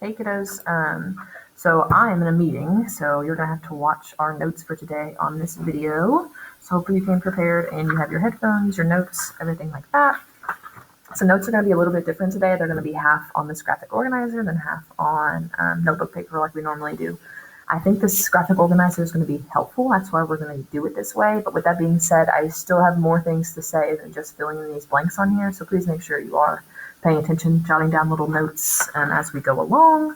Hey kiddos. So I am in a meeting, so you're gonna have to watch our notes for today on this video. So hopefully you came prepared and you have your headphones, your notes, everything like that. So notes are gonna be a little bit different today. They're gonna be half on this graphic organizer, then half on notebook paper like we normally do. I think this graphic organizer is gonna be helpful. That's why we're gonna do it this way. But with that being said, I still have more things to say than just filling in these blanks on here. So please make sure you are paying attention, jotting down little notes as we go along.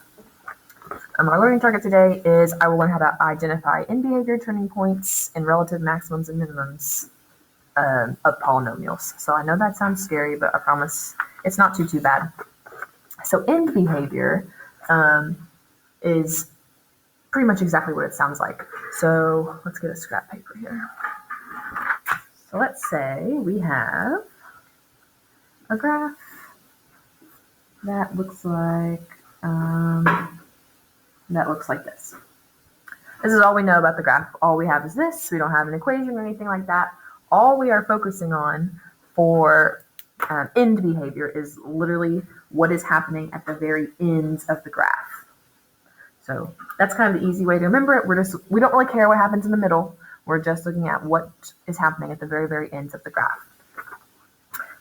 Our learning target today is I will learn how to identify end behavior turning points and relative maximums and minimums of polynomials. So I know that sounds scary, but I promise it's not too bad. So end behavior is pretty much exactly what it sounds like. So let's get a scrap paper here. So let's say we have a graph that looks like this. This is all we know about the graph. All we have is this. We don't have an equation or anything like that. All we are focusing on for end behavior is literally what is happening at the very ends of the graph. So that's kind of the easy way to remember it. We don't really care what happens in the middle. We're just looking at what is happening at the very, very ends of the graph.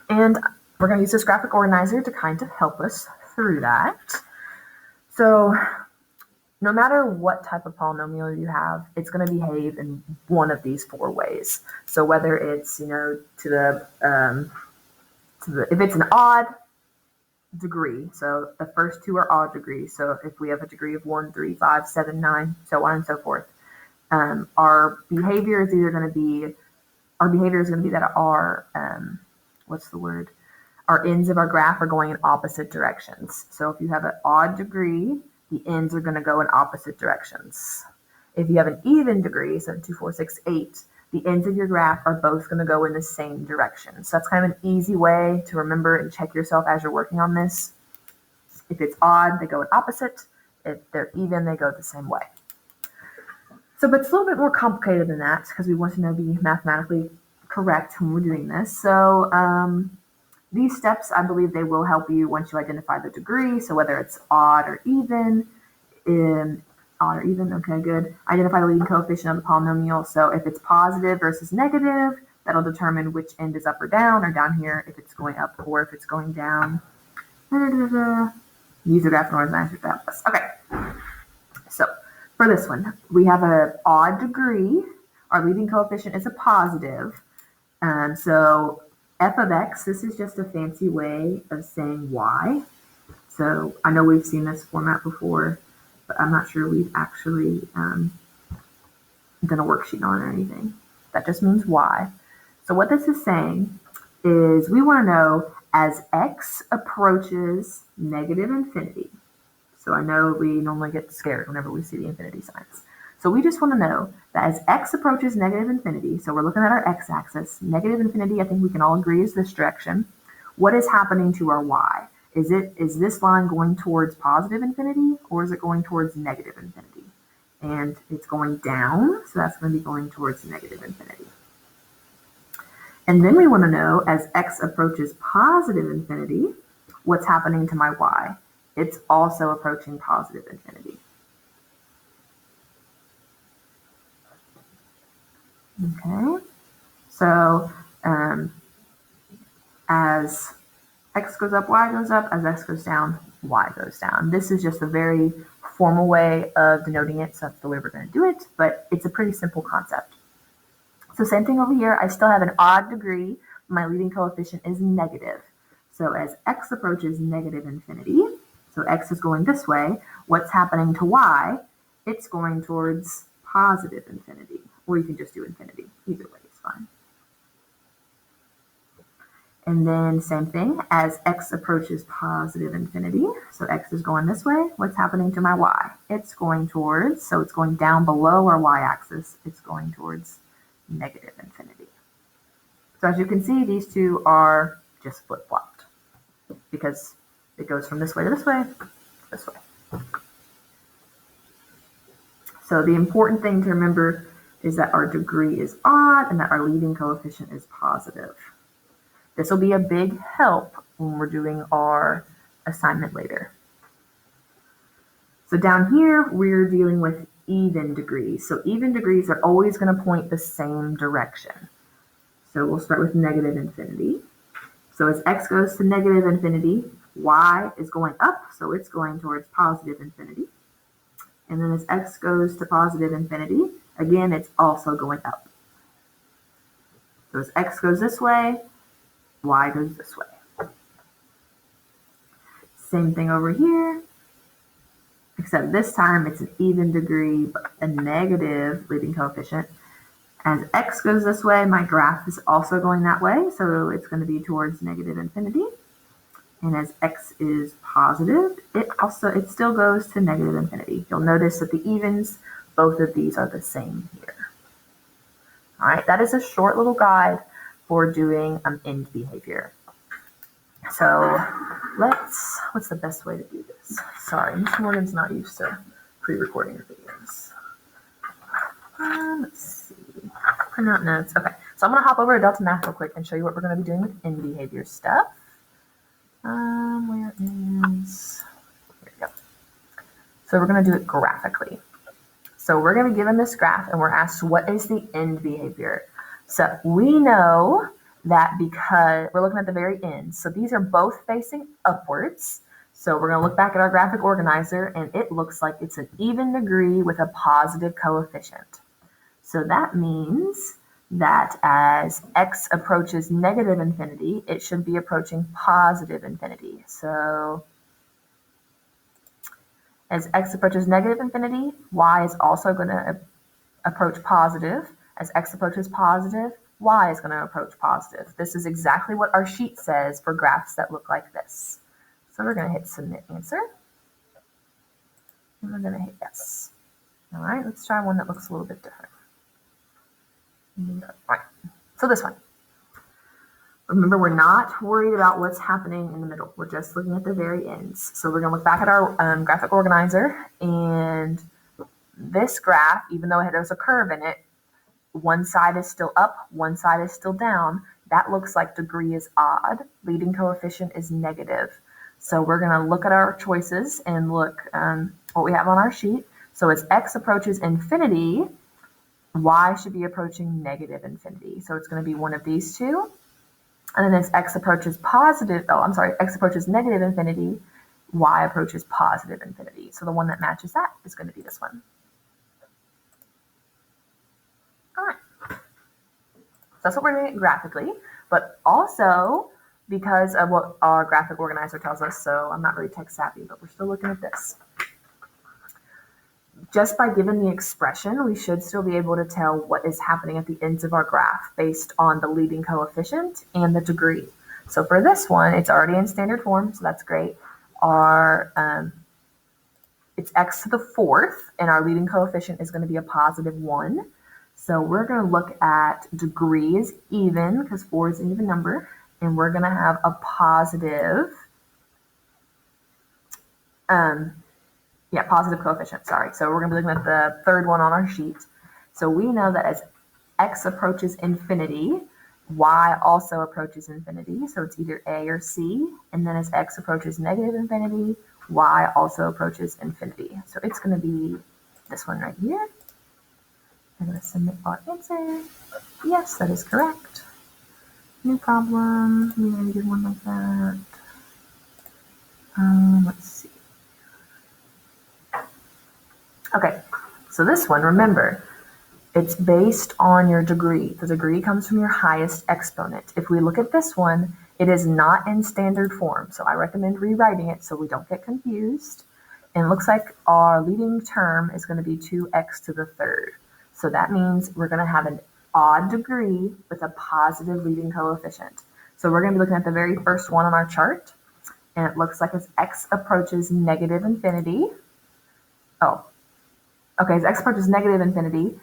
And we're going to use this graphic organizer to kind of help us through that. So no matter what type of polynomial you have, it's going to behave in one of these four ways. So whether it's, if it's an odd degree, so the first two are odd degrees. So if we have a degree of 1, 3, 5, 7, 9, so on and so forth, our behavior is going to be that our ends of our graph are going in opposite directions. So if you have an odd degree, the ends are going to go in opposite directions. If you have an even degree, so 2, 4, 6, 8, the ends of your graph are both going to go in the same direction. So that's kind of an easy way to remember and check yourself as you're working on this. If it's odd, they go in opposite. If they're even, they go the same way. So, but it's a little bit more complicated than that because we want to be mathematically correct when we're doing this. So these steps, I believe they will help you once you identify the degree. So whether it's odd or even, okay, good. Identify the leading coefficient of the polynomial. So if it's positive versus negative, that'll determine which end is up or down here, if it's going up or if it's going down. Use the graph organizer to help us. Okay, so for this one, we have an odd degree. Our leading coefficient is a positive. So f of x, this is just a fancy way of saying y. So I know we've seen this format before, but I'm not sure we've actually done a worksheet on it or anything. That just means y. So what this is saying is we want to know as x approaches negative infinity. So I know we normally get scared whenever we see the infinity signs. So we just want to know that as x approaches negative infinity, so we're looking at our x-axis, negative infinity, I think we can all agree is this direction. What is happening to our y? Is this line going towards positive infinity or is it going towards negative infinity? And it's going down, so that's going to be going towards negative infinity. And then we want to know as x approaches positive infinity, what's happening to my y? It's also approaching positive infinity. Okay, so as x goes up, y goes up. As x goes down, y goes down. This is just a very formal way of denoting it, so that's the way we're going to do it, but it's a pretty simple concept. So same thing over here. I still have an odd degree. My leading coefficient is negative. So as x approaches negative infinity, so x is going this way, what's happening to y? It's going towards positive infinity. Or you can just do infinity. Either way is fine. And then same thing, as x approaches positive infinity, so x is going this way, what's happening to my y? It's going towards, so it's going down below our y-axis, it's going towards negative infinity. So as you can see, these two are just flip-flopped because it goes from this way to this way, this way. So the important thing to remember is that our degree is odd and that our leading coefficient is positive. This will be a big help when we're doing our assignment later. So down here, we're dealing with even degrees. So even degrees are always going to point the same direction. So we'll start with negative infinity. So as x goes to negative infinity, y is going up, so it's going towards positive infinity. And then as x goes to positive infinity, again, it's also going up. So as x goes this way, y goes this way. Same thing over here, except this time it's an even degree, but a negative leading coefficient. As x goes this way, my graph is also going that way, so it's going to be towards negative infinity. And as x is positive, it still goes to negative infinity. You'll notice that the evens, both of these are the same here. All right, that is a short little guide for doing end behavior. So what's the best way to do this? Sorry, Ms. Morgan's not used to pre-recording her videos. Let's see, print out notes. Okay, so I'm gonna hop over to Delta Math real quick and show you what we're gonna be doing with end behavior stuff. Where is, here we go. So we're gonna do it graphically. So we're gonna be given this graph and we're asked what is the end behavior. So we know that because we're looking at the very end. So these are both facing upwards. So we're gonna look back at our graphic organizer and it looks like it's an even degree with a positive coefficient. So that means that as x approaches negative infinity, it should be approaching positive infinity. So as x approaches negative infinity, y is also going to approach positive. As x approaches positive, y is going to approach positive. This is exactly what our sheet says for graphs that look like this. So we're going to hit submit answer. And we're going to hit yes. All right, let's try one that looks a little bit different. All right, so this one. Remember, we're not worried about what's happening in the middle. We're just looking at the very ends. So we're going to look back at our graphic organizer, and this graph, even though there's a curve in it, one side is still up, one side is still down. That looks like degree is odd. Leading coefficient is negative. So we're going to look at our choices and look what we have on our sheet. So as x approaches infinity, y should be approaching negative infinity. So it's going to be one of these two. And then as x approaches x approaches negative infinity, y approaches positive infinity. So the one that matches that is going to be this one. All right. So that's what we're doing graphically, but also because of what our graphic organizer tells us. So I'm not very tech savvy, but we're still looking at this. Just by giving the expression, we should still be able to tell what is happening at the ends of our graph based on the leading coefficient and the degree. So for this one, it's already in standard form, so that's great. It's x to the fourth, and our leading coefficient is going to be a positive 1. So we're going to look at degree is even, because 4 is an even number, and we're going to have a positive positive coefficient, sorry. So we're going to be looking at the third one on our sheet. So we know that as x approaches infinity, y also approaches infinity. So it's either A or C. And then as x approaches negative infinity, y also approaches infinity. So it's going to be this one right here. I'm going to submit our answer. Yes, that is correct. No problem. We're going to do one like that. Let's see. Okay, so this one, remember, it's based on your degree. The degree comes from your highest exponent. If we look at this one, it is not in standard form, so I recommend rewriting it so we don't get confused. And it looks like our leading term is going to be 2x to the third. So that means we're going to have an odd degree with a positive leading coefficient. So we're going to be looking at the very first one on our chart, and it looks like as x approaches negative infinity, as x approaches negative infinity,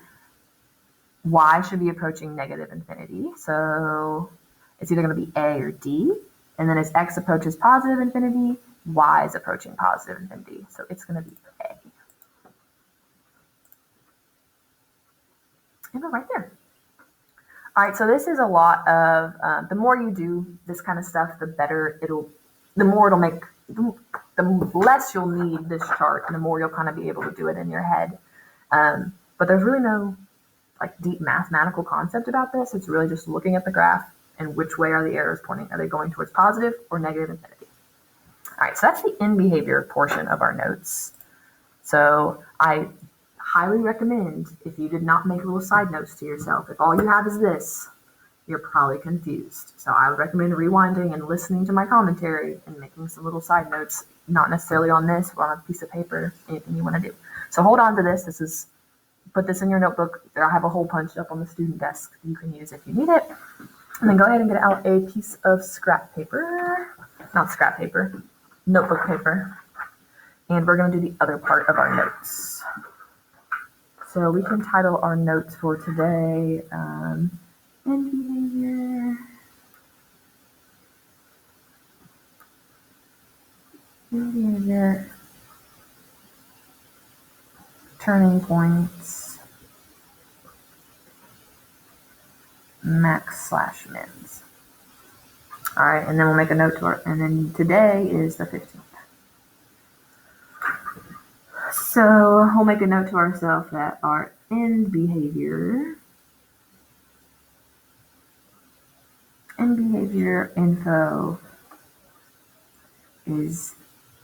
y should be approaching negative infinity. So it's either going to be A or D. And then as x approaches positive infinity, y is approaching positive infinity. So it's going to be A. And we're right there. All right, so this is a lot of, the more you do this kind of stuff, the more it'll make, the less you'll need this chart and the more you'll kind of be able to do it in your head. But there's really no like deep mathematical concept about this. It's really just looking at the graph and which way are the arrows pointing. Are they going towards positive or negative infinity? All right, so that's the end behavior portion of our notes. So I highly recommend, if you did not make little side notes to yourself, if all you have is this, you're probably confused. So I would recommend rewinding and listening to my commentary and making some little side notes, not necessarily on this, but on a piece of paper, anything you want to do. So hold on to this. Put this in your notebook. I have a hole punched up on the student desk you can use if you need it. And then go ahead and get out a piece of scrap paper, not scrap paper, notebook paper. And we're going to do the other part of our notes. So we can title our notes for today, end behavior, turning points, max/mins. All right, and then we'll make a note to our, and then today is the 15th. So we'll make a note to ourselves that our end behavior info is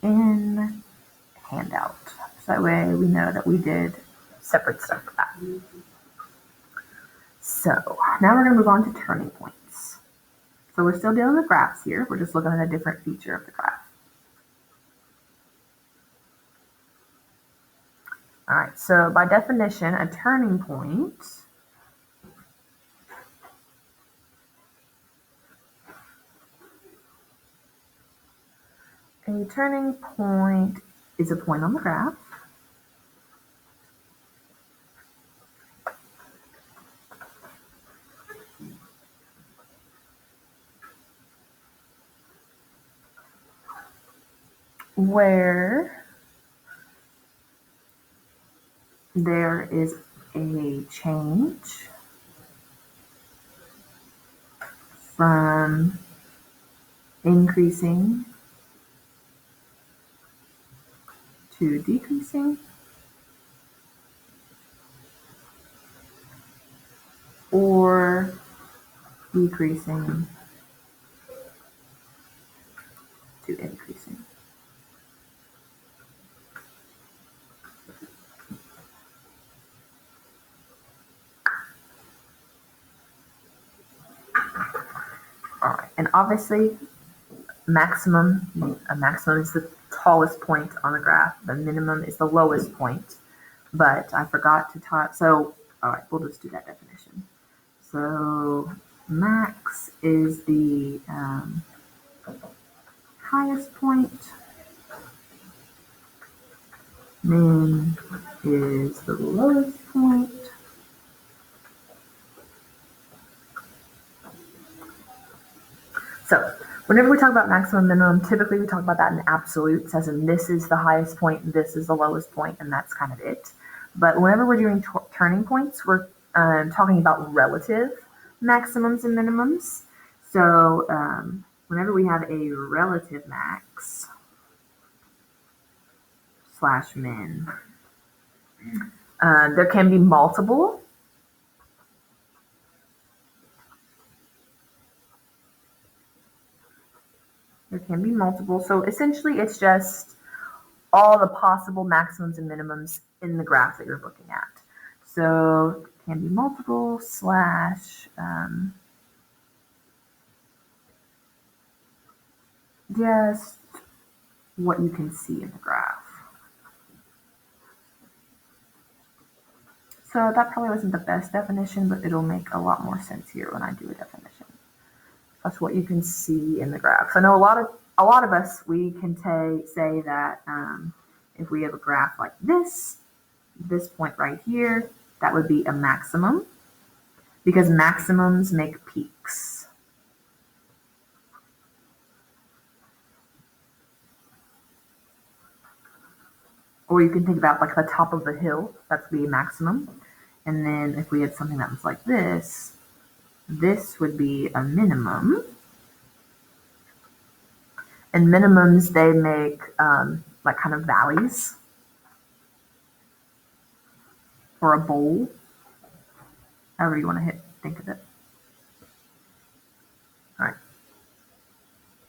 in handout. So that way we know that we did separate stuff for that. So now we're going to move on to turning points. So we're still dealing with graphs here. We're just looking at a different feature of the graph. All right, so by definition, a turning point is a point on the graph where there is a change from increasing to decreasing, or decreasing to increasing. All right, and obviously a maximum is the tallest point on the graph. The minimum is the lowest point, but I forgot to talk. So, all right, we'll just do that definition. So max is the highest point. Min is the lowest point. So whenever we talk about maximum, minimum, typically we talk about that in absolutes, as in this is the highest point, this is the lowest point, and that's kind of it. But whenever we're doing turning points, we're talking about relative maximums and minimums. So whenever we have a relative max / min, there can be multiple. There can be multiple. So essentially it's just all the possible maximums and minimums in the graph that you're looking at. So it can be multiple / just what you can see in the graph. So that probably wasn't the best definition, but it'll make a lot more sense here when I do a definition. That's what you can see in the graph. So I know a lot of us, we can say that if we have a graph like this point right here, that would be a maximum, because maximums make peaks. Or you can think about like the top of the hill, that's the maximum. And then if we had something that was like this would be a minimum. And minimums, they make like kind of valleys or a bowl, however you want to think of it. All right.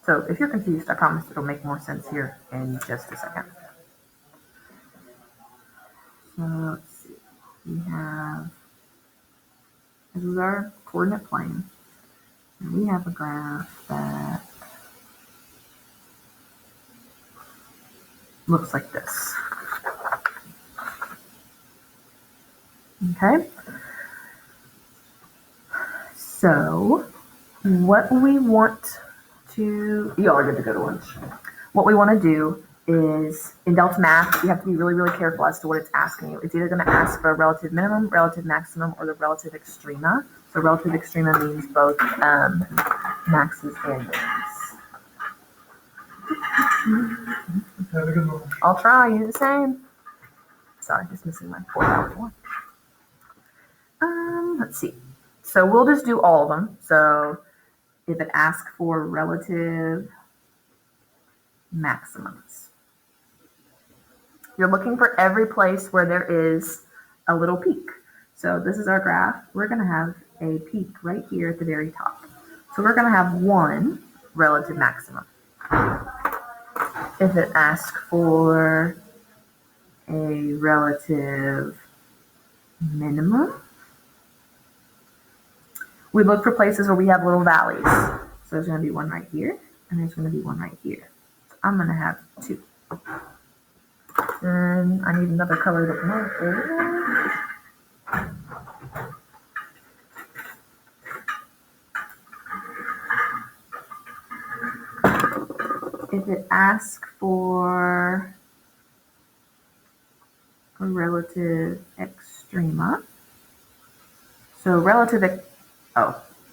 So if you're confused, I promise it'll make more sense here in just a second. So let's see. We have, this is our coordinate plane. And we have a graph that looks like this. Okay. So what we want to, y'all are good to go to lunch. What we want to do is in Delta Math, you have to be really, really careful as to what it's asking you. It's either going to ask for a relative minimum, relative maximum, or the relative extrema. So relative extrema means both maxes and minis. Have a good one. I'll try, you do the same. Sorry, just missing my 4 one. Let's see. So we'll just do all of them. So if it asks for relative maximums, you're looking for every place where there is a little peak. So this is our graph. We're going to have a peak right here at the very top. So we're going to have one relative maximum. If it asks for a relative minimum, we look for places where we have little valleys. So there's going to be one right here, and there's going to be one right here. So I'm going to have 2. And I need another colored marker. If it asks for a relative extrema, so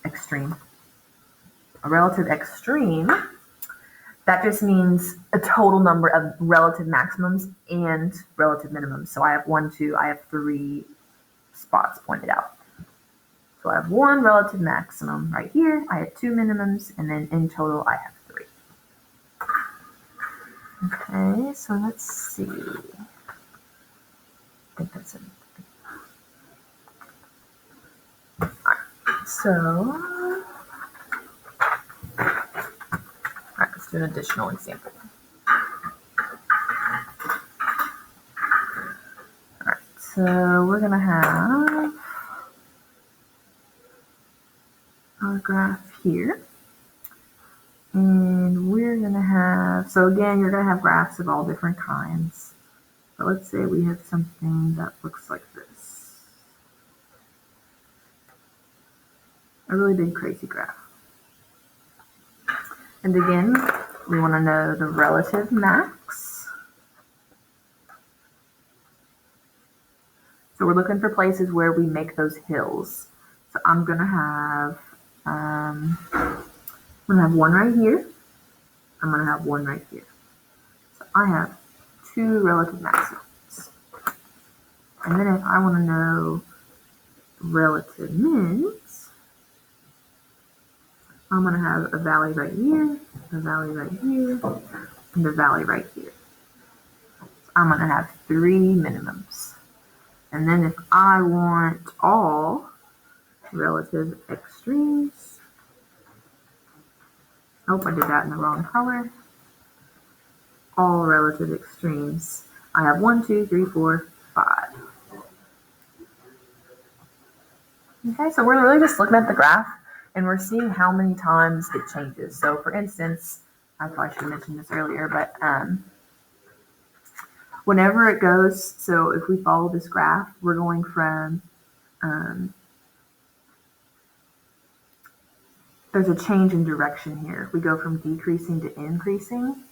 extreme. A relative extreme, that just means a total number of relative maximums and relative minimums. So I have 1, 2, I have 3 spots pointed out. So I have 1 relative maximum right here, I have 2 minimums, and then in total I have 3. Okay, so let's see. I think that's it. All right, so let's do an additional example. All right, so we're going to have our graph here. And we're going to have, so again, you're going to have graphs of all different kinds. But let's say we have something that looks like this. A really big, crazy graph. And again, we want to know the relative max. So we're looking for places where we make those hills. So I'm going to have, one right here. I'm going to have one right here. So I have 2 relative maximums. And then if I want to know relative mins, I'm going to have a valley right here, a valley right here, and a valley right here. So I'm going to have 3 minimums. And then if I want all relative extremes, oh, I did that in the wrong color. All relative extremes, I have 1, 2, 3, 4, 5. Okay, so we're really just looking at the graph and we're seeing how many times it changes. So for instance, I probably should have mentioned this earlier, but whenever it goes, so if we follow this graph, we're going from, there's a change in direction here. We go from decreasing to increasing.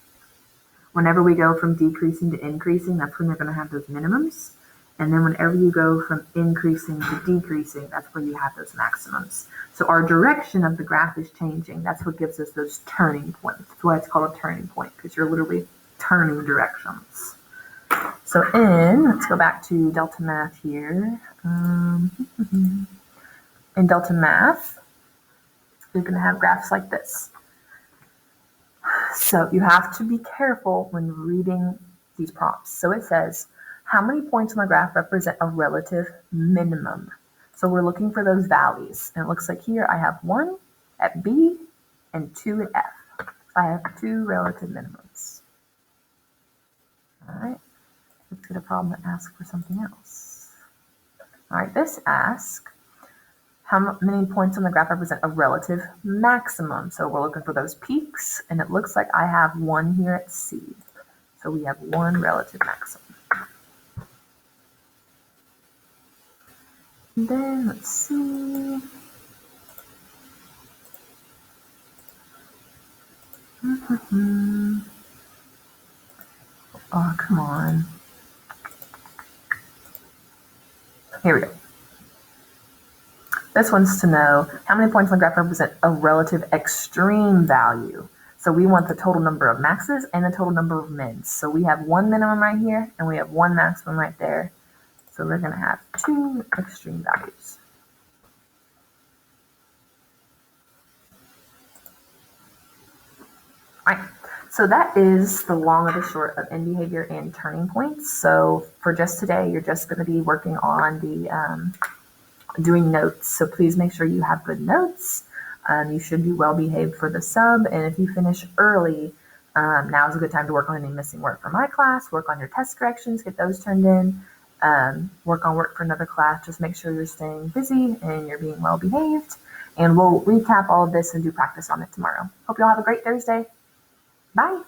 Whenever we go from decreasing to increasing, that's when they're going to have those minimums. And then whenever you go from increasing to decreasing, that's where you have those maximums. So our direction of the graph is changing. That's what gives us those turning points. That's why it's called a turning point, because you're literally turning directions. So let's go back to Delta Math here. In Delta Math, you're going to have graphs like this. So you have to be careful when reading these prompts. So it says, how many points on the graph represent a relative minimum? So we're looking for those values. And it looks like here I have 1 at B and 2 at F. So I have 2 relative minimums. All right, let's get a problem that asks for something else. All right, this asks, how many points on the graph represent a relative maximum? So we're looking for those peaks, and it looks like I have 1 here at C. So we have 1 relative maximum. And then let's see. Oh, come on. Here we go. This wants to know how many points on the graph represent a relative extreme value. So we want the total number of maxes and the total number of mins. So we have 1 minimum right here, and we have 1 maximum right there. So we're going to have 2 extreme values. All right, so that is the long or the short of end behavior and turning points. So for just today, you're just going to be working on the doing notes. So please make sure you have good notes. You should be well behaved for the sub. And if you finish early, now is a good time to work on any missing work for my class, work on your test corrections, get those turned in, work on work for another class. Just make sure you're staying busy and you're being well behaved. And we'll recap all of this and do practice on it tomorrow. Hope you all have a great Thursday. Bye.